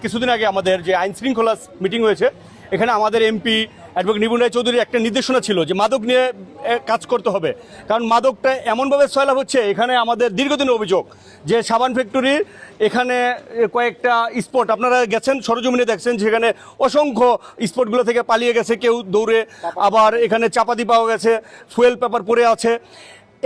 কিছুদিন আগে আমাদের যে আইন শৃঙ্খলা মিটিং হয়েছে, এখানে আমাদের এমপি অ্যাডভোকেট নিপুণ রায় চৌধুরীর একটা নির্দেশনা ছিল যে মাদক নিয়ে কাজ করতে হবে, কারণ মাদকটা এমনভাবে সয়লাভ হচ্ছে। এখানে আমাদের দীর্ঘদিনের অভিযোগ যে সাবান ফ্যাক্টরির এখানে কয়েকটা স্পট আপনারা গেছেন, সরজমিনে দেখছেন, যেখানে অসংখ্য স্পটগুলো থেকে পালিয়ে গেছে কেউ দৌড়ে, আবার এখানে চাপাতি পাওয়া গেছে, ফুয়েল পেপার পড়ে আছে।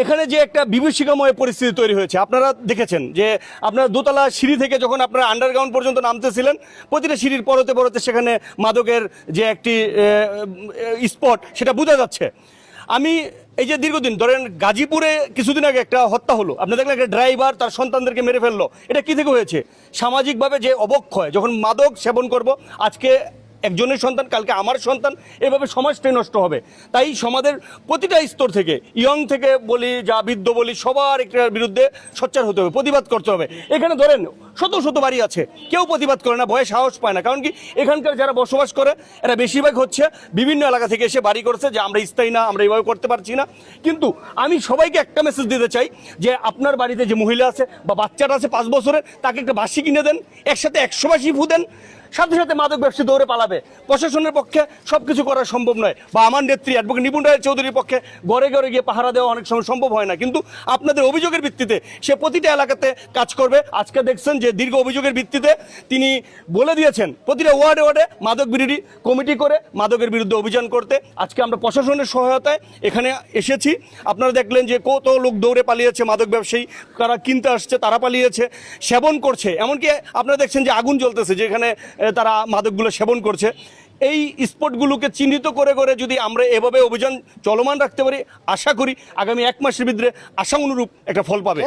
এখানে যে একটা বিভীষিকাময় পরিস্থিতি তৈরি হয়েছে আপনারা দেখেছেন, যে আপনার দোতলা সিঁড়ি থেকে যখন আপনারা আন্ডারগ্রাউন্ড পর্যন্ত নামতেছিলেন, প্রতিটা সিঁড়ির পরতে পরতে সেখানে মাদকের যে একটি স্পট সেটা বোঝা যাচ্ছে। আমি এই যে দীর্ঘদিন ধরেন গাজীপুরে কিছুদিন আগে একটা হত্যা হলো, আপনি দেখলেন একটা ড্রাইভার তার সন্তানদেরকে মেরে ফেললো। এটা কী থেকে হয়েছে? সামাজিকভাবে যে অবক্ষয়, যখন মাদক সেবন করব, আজকে একজনের সন্তান, কালকে আমার সন্তান, এভাবে সমাজটাই নষ্ট হবে। তাই সমাজের প্রতিটা স্তর থেকে, ইয়ং থেকে বলি, যা বৃদ্ধ বলি, সবার একটার বিরুদ্ধে সোচ্চার হতে হবে, প্রতিবাদ করতে হবে। এখানে ধরেন শত শত বাড়ি আছে, কেউ প্রতিবাদ করে না, ভয়ে সাহস পায় না। কারণ কি, এখানকার যারা বসবাস করে এরা বেশিরভাগ হচ্ছে বিভিন্ন এলাকা থেকে এসে বাড়ি করছে, যে আমরা স্থায়ী না, আমরা এইভাবে করতে পারছি না। কিন্তু আমি সবাইকে একটা মেসেজ দিতে চাই, যে আপনার বাড়িতে যে মহিলা আছে বা বাচ্চাটা আছে 5 বছরের, তাকে একটা বাঁশি কিনে দেন, একসাথে 100 বাঁশি ফু দেন। সাথে সাথে মাদক ব্যবসায়ী দৌড়ে পালাবে। প্রশাসনের পক্ষে সব কিছু করা সম্ভব নয়, বা আমার নেত্রী অ্যাডভোকেট নিপুণ রায় চৌধুরীর পক্ষে ঘরে ঘরে গিয়ে পাহারা দেওয়া অনেক সময় সম্ভব হয় না। কিন্তু আপনাদের অভিযোগের ভিত্তিতে সে প্রতিটা এলাকাতে কাজ করবে। আজকে দেখছেন যে দীর্ঘ অভিযোগের ভিত্তিতে তিনি বলে দিয়েছেন প্রতিটা ওয়ার্ডে ওয়ার্ডে মাদক বিরোধী কমিটি করে মাদকের বিরুদ্ধে অভিযান করতে। আজকে আমরা প্রশাসনের সহায়তায় এখানে এসেছি। আপনারা দেখলেন যে কত লোক দৌড়ে পালিয়েছে, মাদক ব্যবসায়ী যারা কিনতে আসছে তারা পালিয়েছে, সেবন করছে। এমনকি আপনারা দেখছেন যে আগুন জ্বলতেছে, যেখানে তারা মাদকগুলো সেবন করছে। এই স্পটগুলোকে চিহ্নিত করে করে যদি আমরা এভাবে অভিযান চলমান রাখতে পারি, আশা করি আগামী 1 মাসের ভিতরে আশা অনুরূপ একটা ফল পাবে।